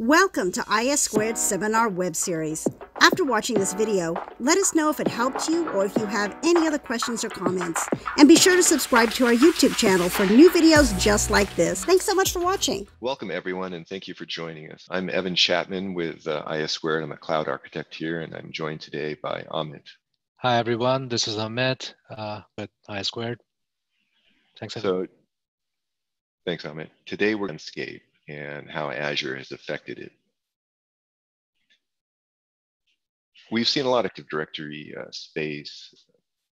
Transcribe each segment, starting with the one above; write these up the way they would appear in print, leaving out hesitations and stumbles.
Welcome to Issquared Seminar Web Series. After watching this video, let us know if it helped you or if you have any other questions or comments. And be sure to subscribe to our YouTube channel for new videos just like this. Thanks so much for watching. Welcome everyone, and thank you for joining us. I'm Evan Chapman with Issquared. I'm a cloud architect here, and I'm joined today by Amit. Hi everyone, this is Amit with Issquared. Thanks, Evan. Thanks, Amit. Today we're on landscape and how Azure has affected it. We've seen a lot of Active Directory space.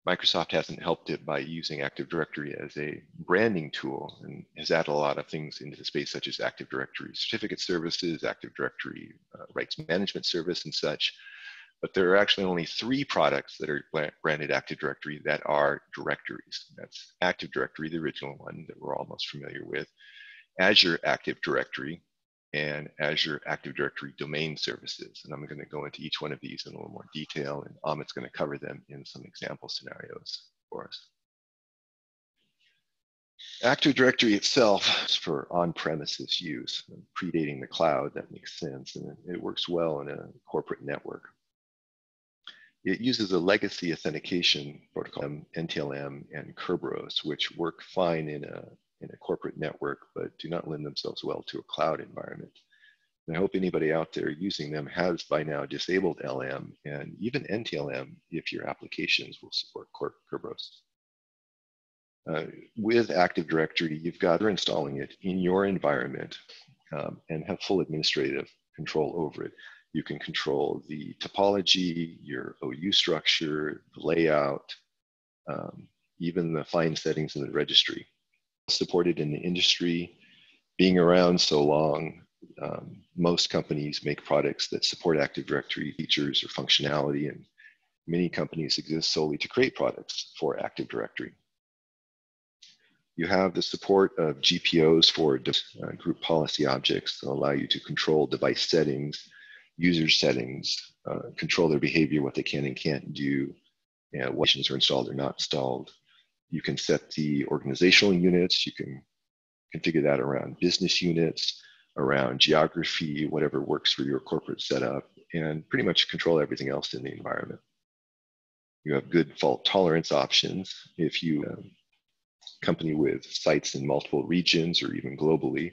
Microsoft hasn't helped it by using Active Directory as a branding tool and has added a lot of things into the space, such as Active Directory certificate services, Active Directory rights management service and such. But there are actually only 3 products that are branded Active Directory that are directories. That's Active Directory, the original one that we're all most familiar with, Azure Active Directory, and Azure Active Directory domain services. And I'm going to go into each one of these in a little more detail, and Amit's going to cover them in some example scenarios for us. Active Directory itself is for on-premises use, predating the cloud. That makes sense, and it works well in a corporate network. It uses a legacy authentication protocol, NTLM and Kerberos, which work fine in a corporate network, but do not lend themselves well to a cloud environment. And I hope anybody out there using them has by now disabled LM and even NTLM if your applications will support Kerberos. With Active Directory, you've got to installing it in your environment and have full administrative control over it. You can control the topology, your OU structure, the layout, even the fine settings in the registry. Supported in the industry, being around so long, most companies make products that support Active Directory features or functionality, and many companies exist solely to create products for Active Directory. You have the support of GPOs for group policy objects that allow you to control device settings, user settings, control their behavior, what they can and can't do, and what functions are installed or not installed. You can set the organizational units. You can configure that around business units, around geography, whatever works for your corporate setup, and pretty much control everything else in the environment. You have good fault tolerance options. If you company with sites in multiple regions or even globally,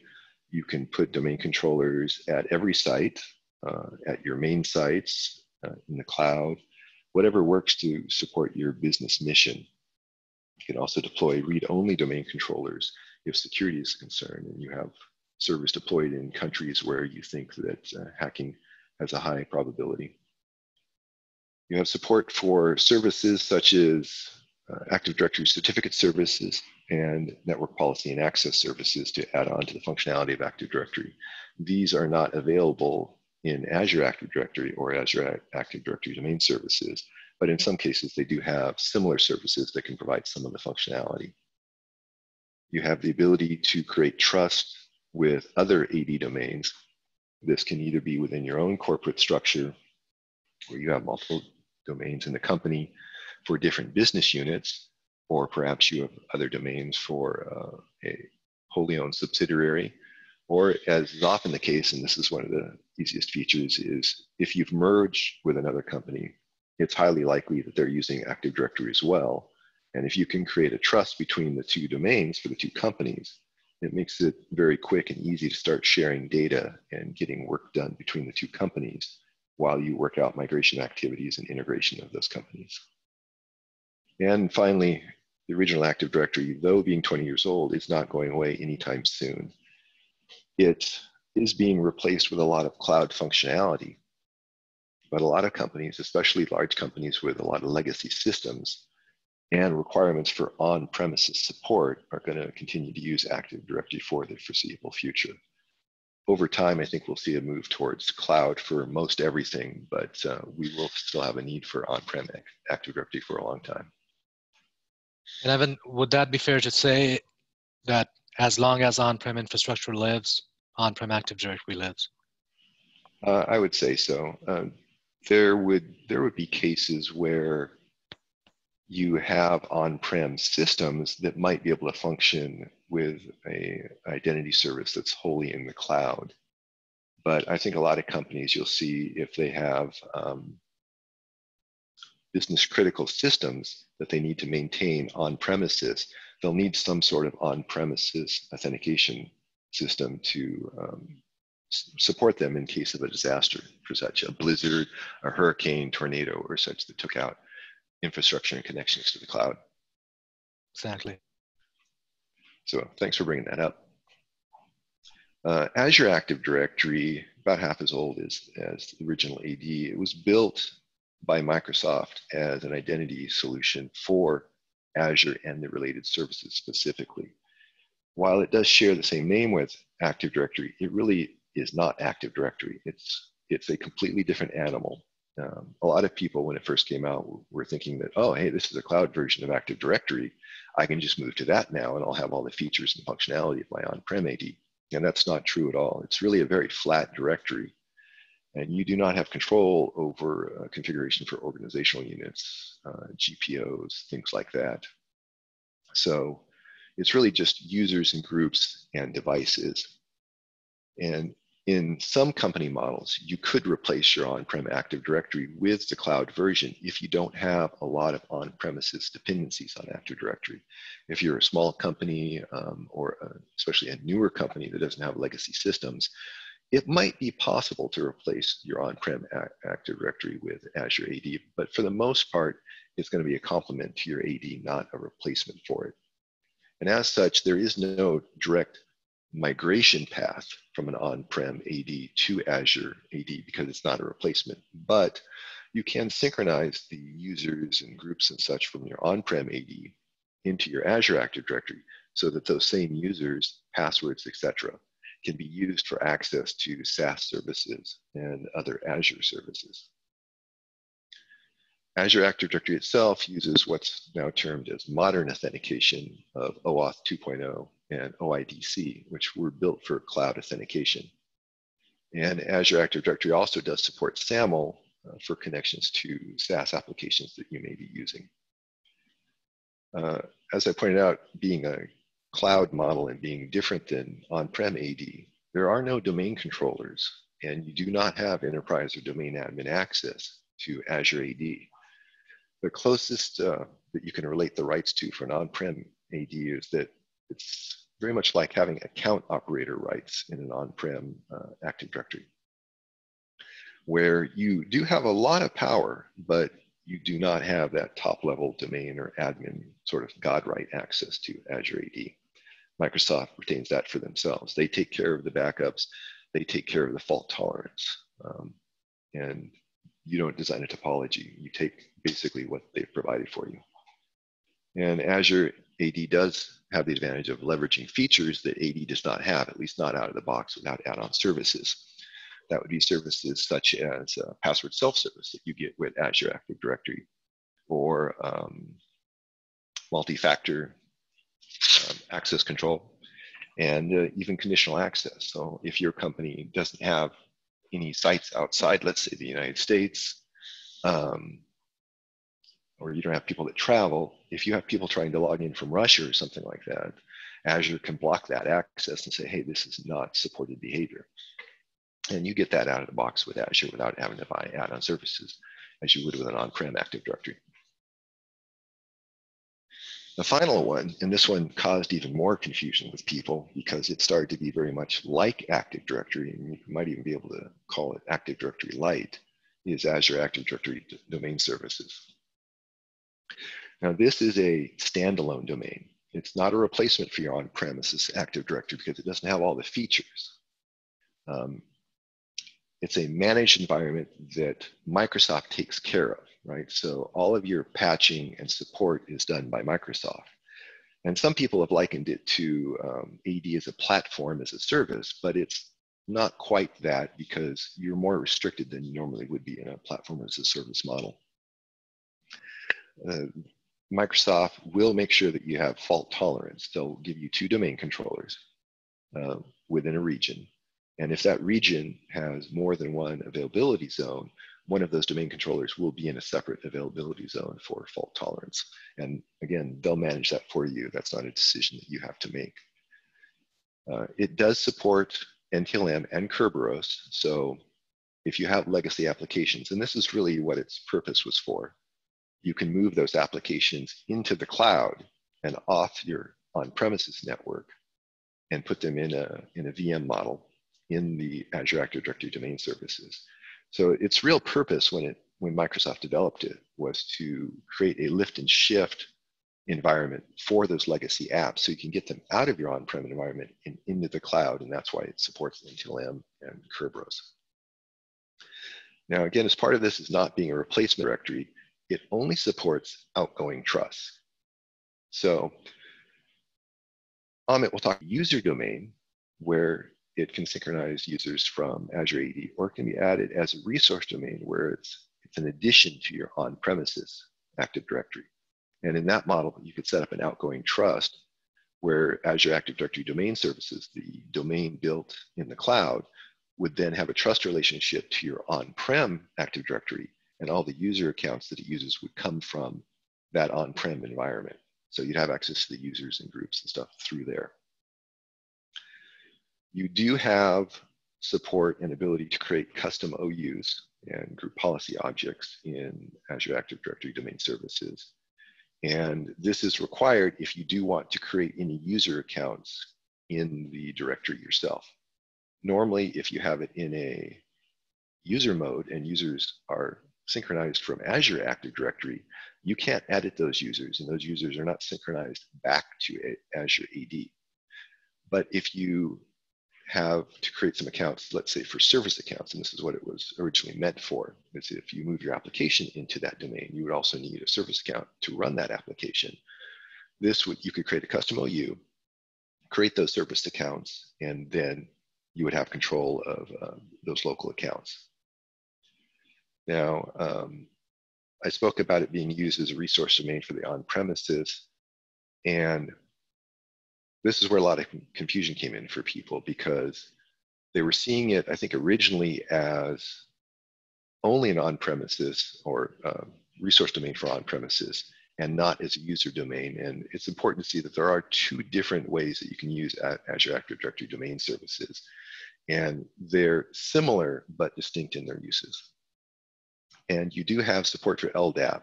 you can put domain controllers at every site, at your main sites, in the cloud, whatever works to support your business mission. You can also deploy read-only domain controllers if security is concerned, and you have servers deployed in countries where you think that hacking has a high probability. You have support for services such as Active Directory certificate services and network policy and access services to add on to the functionality of Active Directory. These are not available in Azure Active Directory or Azure Active Directory domain services, but in some cases they do have similar services that can provide some of the functionality. You have the ability to create trust with other AD domains. This can either be within your own corporate structure, where you have multiple domains in the company for different business units, or perhaps you have other domains for a wholly owned subsidiary, or as is often the case, and this is one of the easiest features, is if you've merged with another company, it's highly likely that they're using Active Directory as well. And if you can create a trust between the 2 domains for the 2 companies, it makes it very quick and easy to start sharing data and getting work done between the 2 companies while you work out migration activities and integration of those companies. And finally, the original Active Directory, though being 20 years old, is not going away anytime soon. It is being replaced with a lot of cloud functionality. But a lot of companies, especially large companies with a lot of legacy systems and requirements for on-premises support, are going to continue to use Active Directory for the foreseeable future. Over time, I think we'll see a move towards cloud for most everything, but we will still have a need for on-prem Active Directory for a long time. And Evan, would that be fair to say that as long as on-prem infrastructure lives, on-prem Active Directory lives? I would say so. There would be cases where you have on-prem systems that might be able to function with an identity service that's wholly in the cloud. But I think a lot of companies, you'll see if they have business critical systems that they need to maintain on premises, they'll need some sort of on-premises authentication system to support them in case of a disaster, for such a blizzard, a hurricane, tornado, or such that took out infrastructure and connections to the cloud. Exactly. So thanks for bringing that up. Azure Active Directory, about half as old as the original AD. It was built by Microsoft as an identity solution for Azure and the related services specifically. While it does share the same name with Active Directory, it really is not Active Directory. It's a completely different animal. A lot of people, when it first came out, were thinking that, oh, hey, this is a cloud version of Active Directory. I can just move to that now and I'll have all the features and functionality of my on-prem AD. And that's not true at all. It's really a very flat directory. And you do not have control over configuration for organizational units, GPOs, things like that. So it's really just users and groups and devices. And in some company models, you could replace your on-prem Active Directory with the cloud version if you don't have a lot of on-premises dependencies on Active Directory. If you're a small company or especially a newer company that doesn't have legacy systems, it might be possible to replace your on-prem Active Directory with Azure AD, but for the most part, it's going to be a complement to your AD, not a replacement for it. And as such, there is no direct migration path from an on-prem AD to Azure AD because it's not a replacement, but you can synchronize the users and groups and such from your on-prem AD into your Azure Active Directory so that those same users, passwords, etc., can be used for access to SaaS services and other Azure services. Azure Active Directory itself uses what's now termed as modern authentication of OAuth 2.0 and OIDC, which were built for cloud authentication. And Azure Active Directory also does support SAML for connections to SaaS applications that you may be using. As I pointed out, being a cloud model and being different than on-prem AD, there are no domain controllers, and you do not have enterprise or domain admin access to Azure AD. The closest that you can relate the rights to for an on-prem AD is that it's very much like having account operator rights in an on-prem Active Directory, where you do have a lot of power, but you do not have that top-level domain or admin sort of God right access to Azure AD. Microsoft retains that for themselves. They take care of the backups, they take care of the fault tolerance, and you don't design a topology. You take basically what they've provided for you. And Azure AD does have the advantage of leveraging features that AD does not have, at least not out of the box without add-on services. That would be services such as password self-service that you get with Azure Active Directory, or multi-factor access control, and even conditional access. So if your company doesn't have any sites outside, let's say the United States, or you don't have people that travel, if you have people trying to log in from Russia or something like that, Azure can block that access and say, hey, this is not supported behavior. And you get that out of the box with Azure without having to buy add-on services as you would with an on-prem Active Directory. The final one, and this one caused even more confusion with people because it started to be very much like Active Directory, and you might even be able to call it Active Directory Lite, is Azure Active Directory Domain Services. Now, this is a standalone domain. It's not a replacement for your on-premises Active Directory because it doesn't have all the features. It's a managed environment that Microsoft takes care of, right? So all of your patching and support is done by Microsoft. And some people have likened it to AD as a platform as a service, but it's not quite that because you're more restricted than you normally would be in a platform as a service model. Microsoft will make sure that you have fault tolerance. They'll give you 2 domain controllers within a region. And if that region has more than one availability zone, one of those domain controllers will be in a separate availability zone for fault tolerance. And again, they'll manage that for you. That's not a decision that you have to make. It does support NTLM and Kerberos. So if you have legacy applications, and this is really what its purpose was for, you can move those applications into the cloud and off your on-premises network and put them in a VM model in the Azure Active Directory domain services. So its real purpose when Microsoft developed it was to create a lift and shift environment for those legacy apps so you can get them out of your on-prem environment and into the cloud, and that's why it supports NTLM and Kerberos. Now, again, as part of this is not being a replacement directory, it only supports outgoing trusts. So Amit will talk user domain, where it can synchronize users from Azure AD, or it can be added as a resource domain where it's an addition to your on-premises Active Directory. And in that model, you could set up an outgoing trust where Azure Active Directory domain services, the domain built in the cloud, would then have a trust relationship to your on-prem Active Directory, and all the user accounts that it uses would come from that on-prem environment. So you'd have access to the users and groups and stuff through there. You do have support and ability to create custom OUs and group policy objects in Azure Active Directory domain services. And this is required if you do want to create any user accounts in the directory yourself. Normally, if you have it in a user mode and users are synchronized from Azure Active Directory, you can't edit those users, and those users are not synchronized back to Azure AD. But if you have to create some accounts, let's say for service accounts, and this is what it was originally meant for, is if you move your application into that domain, you would also need a service account to run that application. You could create a custom OU, create those service accounts, and then you would have control of those local accounts. Now, I spoke about it being used as a resource domain for the on-premises, and this is where a lot of confusion came in for people, because they were seeing it, I think, originally as only an on-premises or resource domain for on-premises and not as a user domain. And it's important to see that there are two different ways that you can use Azure Active Directory domain services. And they're similar but distinct in their uses. And you do have support for LDAP,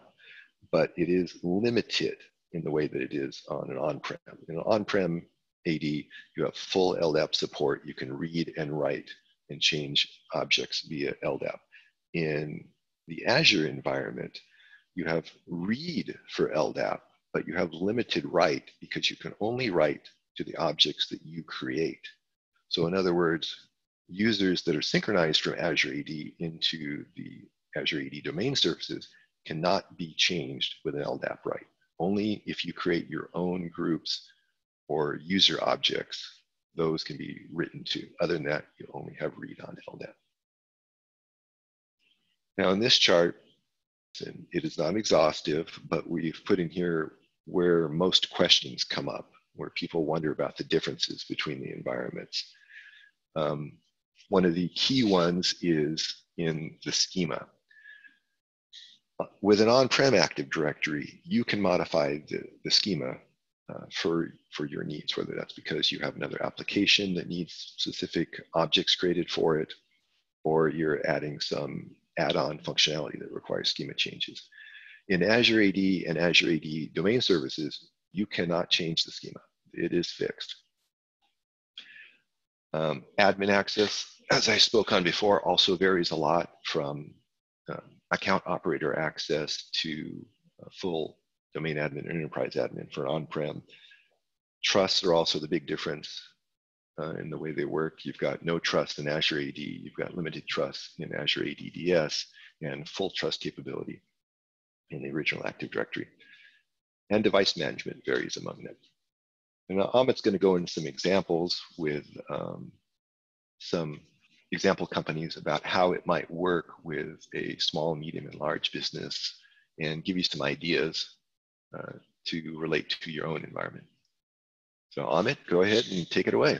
but it is limited in the way that it is on an on-prem. In an on-prem AD, you have full LDAP support. You can read and write and change objects via LDAP. In the Azure environment, you have read for LDAP, but you have limited write because you can only write to the objects that you create. So in other words, users that are synchronized from Azure AD into the Azure AD domain services cannot be changed with an LDAP write. Only if you create your own groups or user objects, those can be written to. Other than that, you only have read on LDAP. Now in this chart, and it is not exhaustive, but we've put in here where most questions come up, where people wonder about the differences between the environments. One of the key ones is in the schema. With an on-prem Active Directory, you can modify the schema for your needs, whether that's because you have another application that needs specific objects created for it, or you're adding some add-on functionality that requires schema changes. In Azure AD and Azure AD domain services, you cannot change the schema. It is fixed. Admin access, as I spoke on before, also varies a lot from account operator access to full domain admin and enterprise admin for on-prem. Trusts are also the big difference in the way they work. You've got no trust in Azure AD, you've got limited trust in Azure AADDS, and full trust capability in the original Active Directory. And device management varies among them. And Amit's going to go into some examples with some example companies about how it might work with a small, medium, and large business, and give you some ideas to relate to your own environment. So Amit, go ahead and take it away.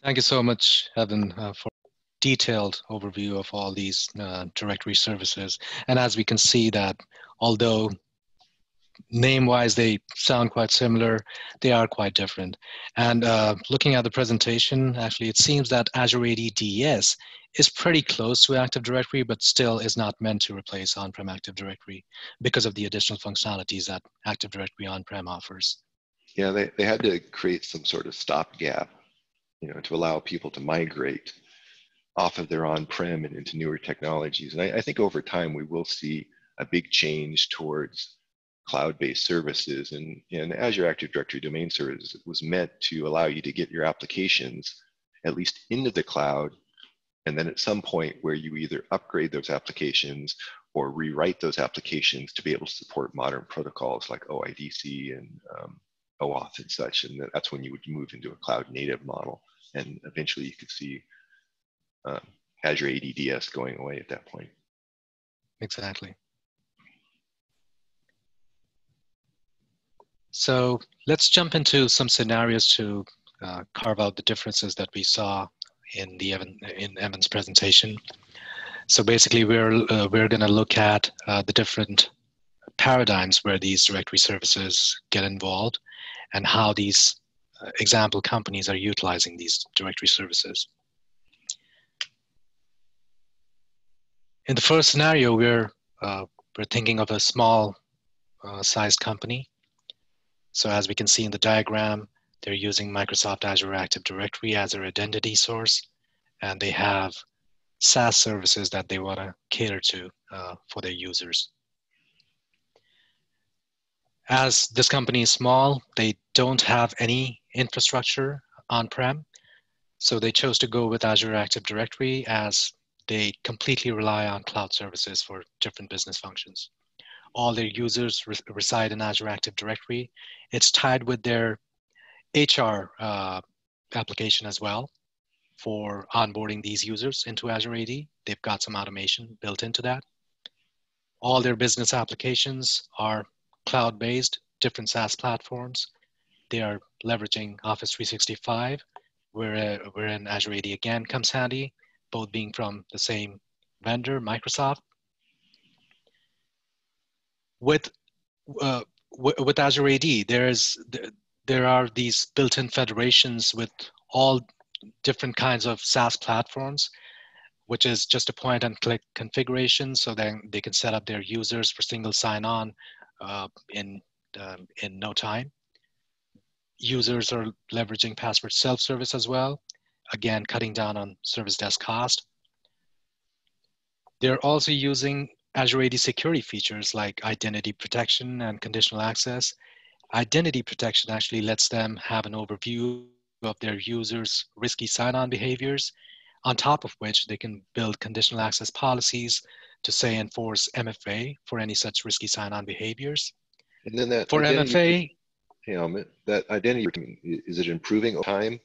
Thank you so much, Evan, for a detailed overview of all these directory services. And as we can see that, although name-wise, they sound quite similar. They are quite different. And looking at the presentation, actually, it seems that Azure AADDS is pretty close to Active Directory, but still is not meant to replace on-prem Active Directory because of the additional functionalities that Active Directory on-prem offers. Yeah, they had to create some sort of stopgap, to allow people to migrate off of their on-prem and into newer technologies. And I think over time we will see a big change towards cloud-based services, and Azure Active Directory Domain Service was meant to allow you to get your applications at least into the cloud, and then at some point where you either upgrade those applications or rewrite those applications to be able to support modern protocols like OIDC and OAuth and such, and that's when you would move into a cloud-native model, and eventually you could see Azure AADDS going away at that point. Exactly. So let's jump into some scenarios to carve out the differences that we saw in Evan's presentation. So basically, we're going to look at the different paradigms where these directory services get involved and how these example companies are utilizing these directory services. In the first scenario, we're thinking of a small sized company. So as we can see in the diagram, they're using Microsoft Azure Active Directory as their identity source, and they have SaaS services that they want to cater to for their users. As this company is small, they don't have any infrastructure on-prem, so they chose to go with Azure Active Directory as they completely rely on cloud services for different business functions. All their users reside in Azure Active Directory. It's tied with their HR application as well for onboarding these users into Azure AD. They've got some automation built into that. All their business applications are cloud-based, different SaaS platforms. They are leveraging Office 365, wherein Azure AD again comes handy, both being from the same vendor, Microsoft. With Azure AD, there are these built-in federations with all different kinds of SaaS platforms, which is just a point-and-click configuration, so then they can set up their users for single sign-on in no time. Users are leveraging password self-service as well, again cutting down on service desk cost. They're also using Azure AD security features like identity protection and conditional access. Identity protection actually lets them have an overview of their users' risky sign-on behaviors, on top of which they can build conditional access policies to, say, enforce MFA for any such risky sign-on behaviors. And then that for MFA, hey, Amit, that identity, is it improving over time?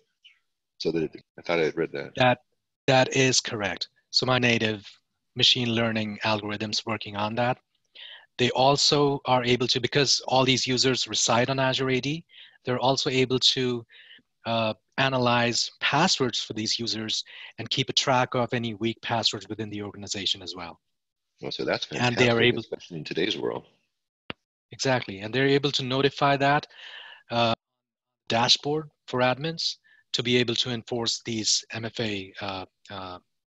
So that I thought I had read that. That is correct. So my native machine learning algorithms working on that. They also are able to, because all these users reside on Azure AD, they're also able to analyze passwords for these users and keep a track of any weak passwords within the organization as well. Well, so that's fantastic, and they are able, especially in today's world. Exactly, and they're able to notify that dashboard for admins to be able to enforce these MFA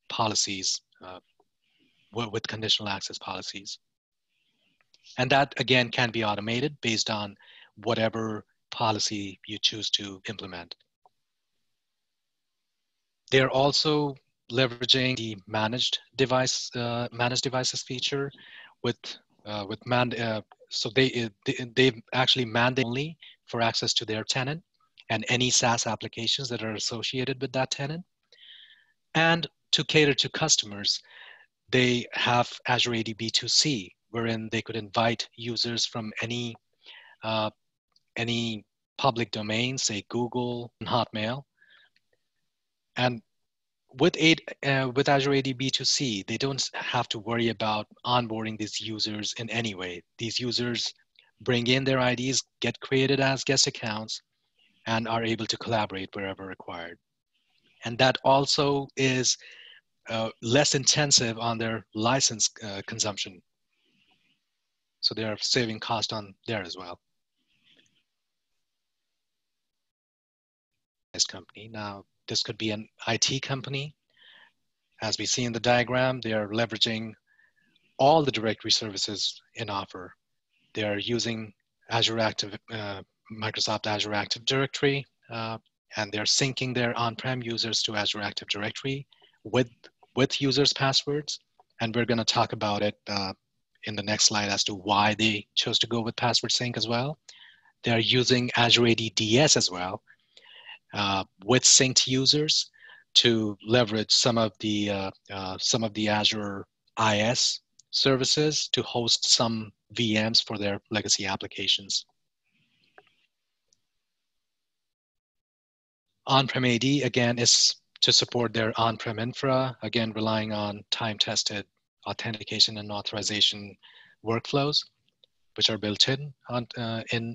policies with conditional access policies. And that, again, can be automated based on whatever policy you choose to implement. They're also leveraging the managed devices feature so they've actually mandate only for access to their tenant and any SaaS applications that are associated with that tenant. And to cater to customers, they have Azure AD B2C, wherein they could invite users from any public domain, say Google and Hotmail. And with Azure AD B2C, they don't have to worry about onboarding these users in any way. These users bring in their IDs, get created as guest accounts, and are able to collaborate wherever required. And that also is less intensive on their license consumption. So they are saving cost on there as well. This company. Now, this could be an IT company. As we see in the diagram, they are leveraging all the directory services in offer. They are using Microsoft Azure Active Directory, and they're syncing their on-prem users to Azure Active Directory with users' passwords. And we're going to talk about it in the next slide as to why they chose to go with password sync as well. They're using Azure AADDS as well with synced users to leverage some of the Azure IS services to host some VMs for their legacy applications. On-prem AD, again, is to support their on-prem infra, again, relying on time-tested authentication and authorization workflows, which are built in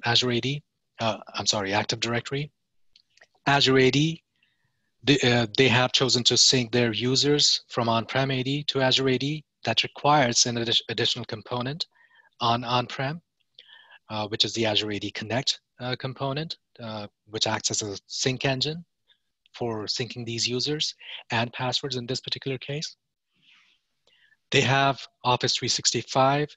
Azure AD, Active Directory. Azure AD, they have chosen to sync their users from on-prem AD to Azure AD. That requires an additional component on-prem, which is the Azure AD Connect component, which acts as a sync engine for syncing these users and passwords in this particular case. They have Office 365,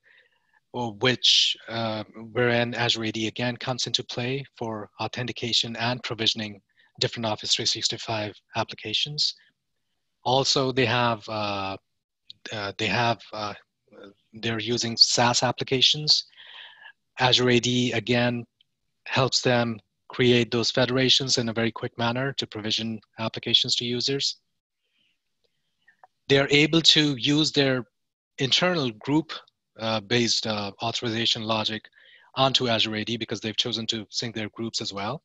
wherein Azure AD again comes into play for authentication and provisioning different Office 365 applications. Also, they're using SaaS applications. Azure AD again helps them create those federations in a very quick manner to provision applications to users. They're able to use their internal group-based authorization logic onto Azure AD because they've chosen to sync their groups as well.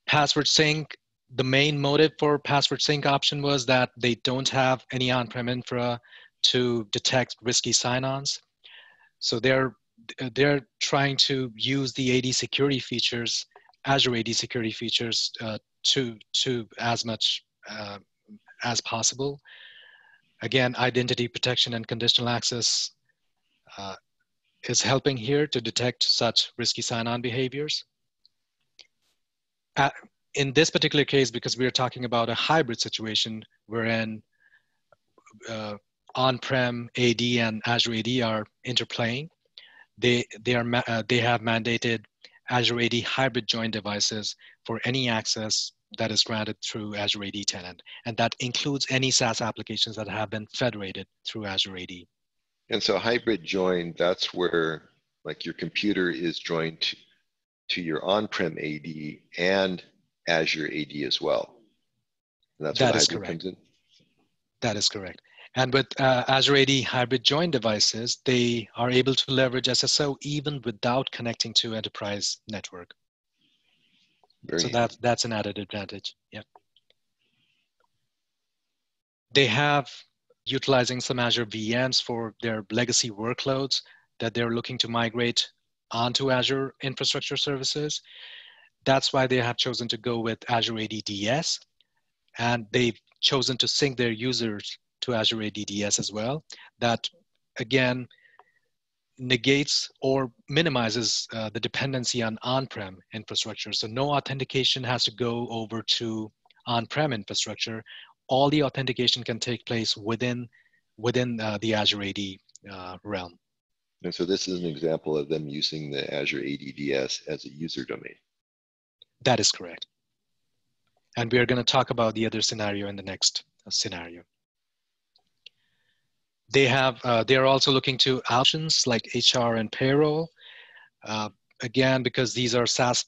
Password sync, the main motive for password sync option was that they don't have any on-prem infra to detect risky sign-ons. So they're trying to use the AD security features, Azure AD security features, to as much as possible. Again, identity protection and conditional access is helping here to detect such risky sign-on behaviors. In this particular case, because we are talking about a hybrid situation wherein on-prem AD and Azure AD are interplaying, they have mandated Azure AD hybrid join devices for any access that is granted through Azure AD tenant. And that includes any SaaS applications that have been federated through Azure AD. And so hybrid join, that's where like your computer is joined to your on-prem AD and Azure AD as well. And that's where the hybrid comes in? That is correct. And with Azure AD hybrid join devices, they are able to leverage SSO even without connecting to enterprise network. So that's an added advantage. Yeah. They have utilizing some Azure VMs for their legacy workloads that they're looking to migrate onto Azure infrastructure services. That's why they have chosen to go with Azure AADDS, and they've chosen to sync their users to Azure AADDS as well. That again negates or minimizes the dependency on on-prem infrastructure. So no authentication has to go over to on-prem infrastructure. All the authentication can take place within the Azure AD realm. And so this is an example of them using the Azure AADDS as a user domain. That is correct. And we are going to talk about the other scenario in the next scenario. They are also looking to options like HR and payroll. Again, because these are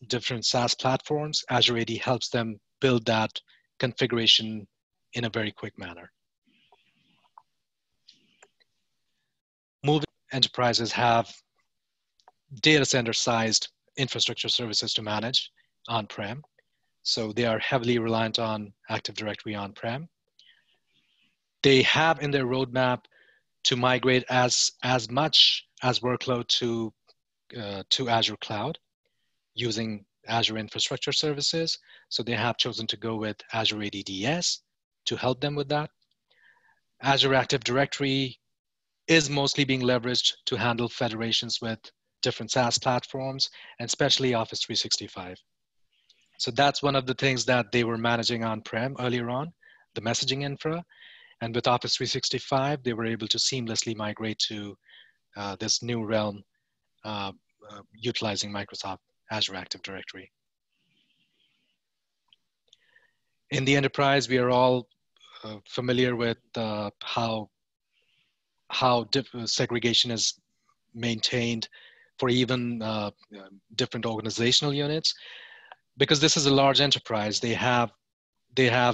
different SaaS platforms, Azure AD helps them build that configuration in a very quick manner. Moving enterprises have data center sized infrastructure services to manage on-prem. So they are heavily reliant on Active Directory on-prem. They have in their roadmap to migrate as much as workload to Azure Cloud using Azure Infrastructure Services. So they have chosen to go with Azure AADDS to help them with that. Azure Active Directory is mostly being leveraged to handle federations with different SaaS platforms, and especially Office 365. So that's one of the things that they were managing on-prem earlier on, the messaging infra. And with Office 365, they were able to seamlessly migrate to this new realm utilizing Microsoft Azure Active Directory. In the enterprise, we are all familiar with how segregation is maintained for even different organizational units. Because this is a large enterprise, they have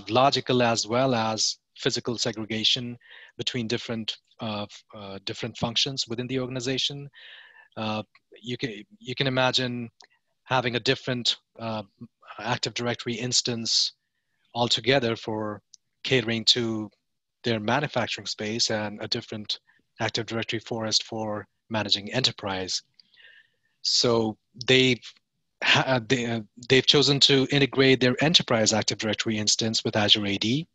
logical as well as physical segregation between different functions within the organization. You can imagine having a different Active Directory instance altogether for catering to their manufacturing space, and a different Active Directory forest for managing enterprise. So they've chosen to integrate their enterprise Active Directory instance with Azure AD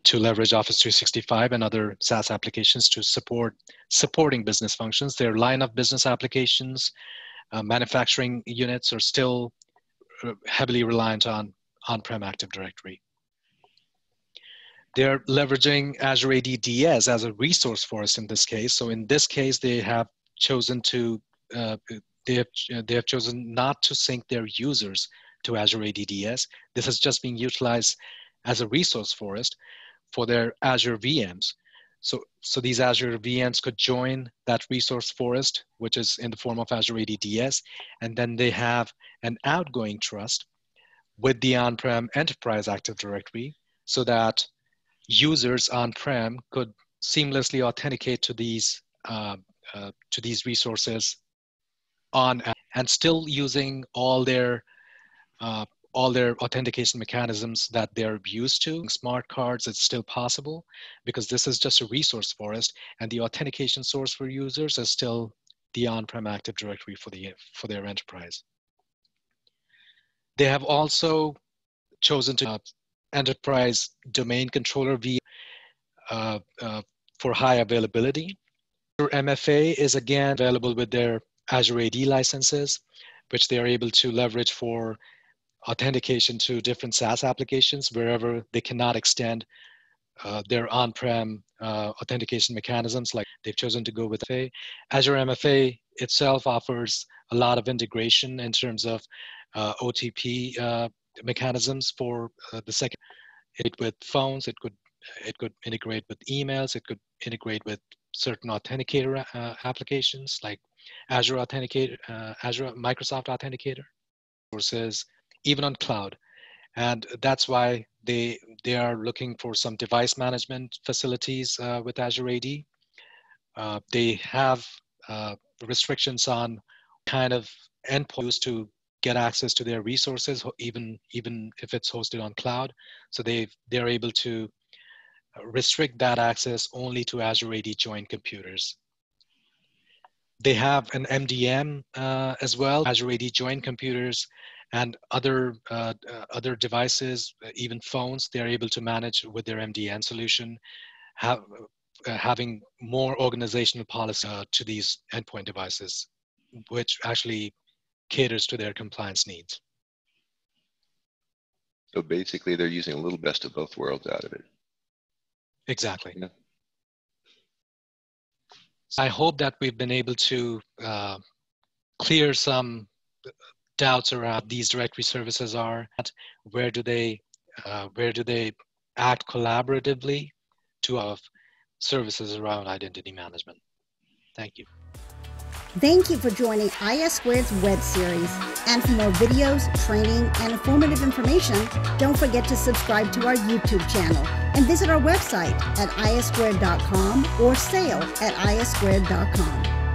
to leverage Office 365 and other SaaS applications to supporting business functions. Their line of business applications, manufacturing units are still heavily reliant on on-prem Active Directory. They're leveraging Azure AADDS as a resource forest in this case. So in this case, they have chosen to they have chosen not to sync their users to Azure AADS. This is just being utilized as a resource forest for their Azure VMs. So these Azure VMs could join that resource forest, which is in the form of Azure AADS, and then they have an outgoing trust with the on-prem enterprise Active Directory, so that users on-prem could seamlessly authenticate to these resources and still using all their authentication mechanisms that they're used to. Smart cards, it's still possible because this is just a resource forest, and the authentication source for users is still the on-prem Active Directory for their enterprise. They have also chosen to enterprise domain controller for high availability. MFA is again available with their Azure AD licenses, which they are able to leverage for authentication to different SaaS applications wherever they cannot extend their on-prem authentication mechanisms. Like they've chosen to go with MFA. Azure MFA itself offers a lot of integration in terms of OTP mechanisms for the second. With phones, it could integrate with emails, it could integrate with certain authenticator applications like Azure Authenticator, Azure Microsoft Authenticator, sources, even on cloud. And that's why they are looking for some device management facilities with Azure AD. They have restrictions on kind of endpoints to get access to their resources, even if it's hosted on cloud. So they're able to restrict that access only to Azure AD joint computers. They have an MDM as well, Azure AD joint computers, and other devices, even phones. They're able to manage with their MDM solution, having more organizational policy to these endpoint devices, which actually caters to their compliance needs. So basically, they're using a little best of both worlds out of it. Exactly. Yeah. So I hope that we've been able to clear some doubts around these directory services are. Where do they act collaboratively to have services around identity management? Thank you. Thank you for joining Issquared's web series. And for more videos, training, and informative information, don't forget to subscribe to our YouTube channel and visit our website at issquared.com or sale@issquared.com.